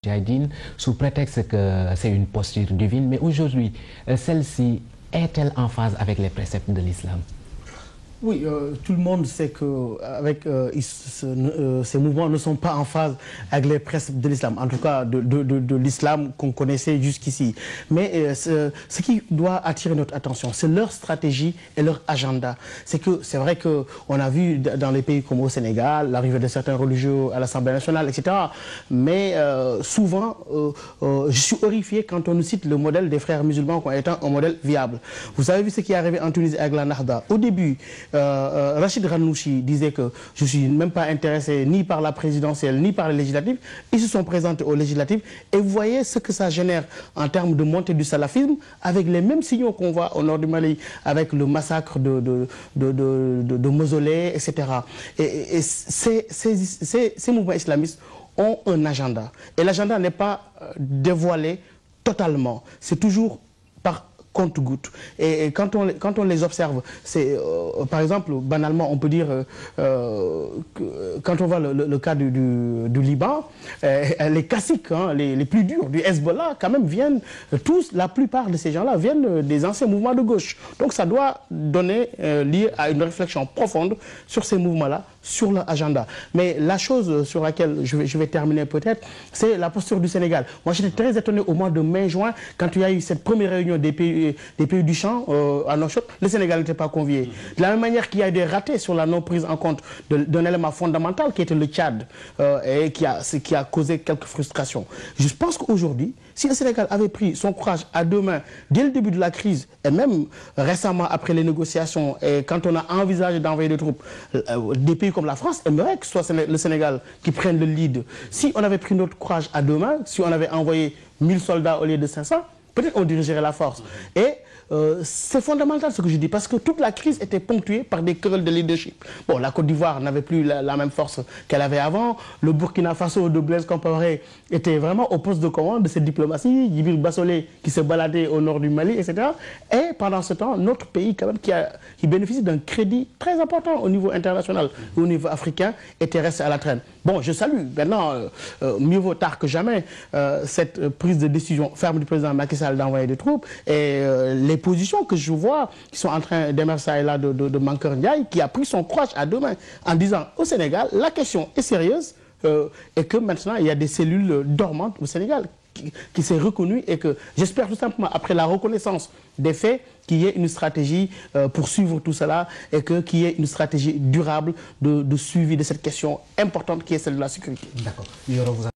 djihadine sous prétexte que c'est une posture divine. Mais aujourd'hui, celle-ci est-elle en phase avec les préceptes de l'islam? Oui, tout le monde sait que ces mouvements ne sont pas en phase avec les préceptes de l'islam, en tout cas de l'islam qu'on connaissait jusqu'ici. Mais ce qui doit attirer notre attention, c'est leur stratégie et leur agenda. C'est vrai qu'on a vu dans les pays comme au Sénégal l'arrivée de certains religieux à l'Assemblée nationale, etc. Mais souvent, je suis horrifié quand on nous cite le modèle des frères musulmans comme étant un modèle viable. Vous avez vu ce qui est arrivé en Tunisie avec la Nahda. Au début, Rachid Ghannouchi disait que je ne suis même pas intéressé ni par la présidentielle ni par les législatives. Ils se sont présentés aux législatives et vous voyez ce que ça génère en termes de montée du salafisme avec les mêmes signaux qu'on voit au nord du Mali avec le massacre de mausolées, etc. Et ces mouvements islamistes ont un agenda. Et l'agenda n'est pas dévoilé totalement. C'est toujours par compte-gouttes. Et quand on les observe, c'est par exemple, banalement, on peut dire, quand on voit le cas du Liban, les classiques, hein, les plus durs du Hezbollah, quand même, viennent, la plupart de ces gens-là viennent des anciens mouvements de gauche. Donc ça doit donner lieu à une réflexion profonde sur ces mouvements-là, sur leur agenda. Mais la chose sur laquelle je vais terminer peut-être, c'est la posture du Sénégal. Moi, j'étais très étonné au mois de mai-juin, quand il y a eu cette première réunion des pays du champ à Nouakchott, le Sénégal n'était pas convié. De la même manière qu'il y a eu des ratés sur la non prise en compte d'un élément fondamental qui était le Tchad et qui a causé quelques frustrations. Je pense qu'aujourd'hui, si le Sénégal avait pris son courage à deux mains dès le début de la crise et même récemment après les négociations et quand on a envisagé d'envoyer des troupes, des pays comme la France aimeraient que ce soit le Sénégal qui prenne le lead. Si on avait pris notre courage à deux mains, si on avait envoyé 1000 soldats au lieu de 500, peut-être on dirigerait la force. Et c'est fondamental ce que je dis, parce que toute la crise était ponctuée par des querelles de leadership. Bon, la Côte d'Ivoire n'avait plus la même force qu'elle avait avant. Le Burkina Faso de Blaise Compaoré était vraiment au poste de commande de cette diplomatie. Djibril Bassolé qui se baladait au nord du Mali, etc. Et pendant ce temps, notre pays, quand même, qui bénéficie d'un crédit très important au niveau international, au niveau africain, était resté à la traîne. Bon, je salue. Maintenant, mieux vaut tard que jamais, cette prise de décision ferme du président Macky Sall d'envoyer des troupes et les positions que je vois qui sont en train d'émerger ça et là de Mankeur Ndiaye, qui a pris son courage à deux mains en disant au Sénégal, la question est sérieuse et que maintenant il y a des cellules dormantes au Sénégal qui s'est reconnu et que j'espère tout simplement, après la reconnaissance des faits, qu'il y ait une stratégie pour suivre tout cela et qu'il y ait une stratégie durable de suivi de cette question importante qui est celle de la sécurité. D'accord.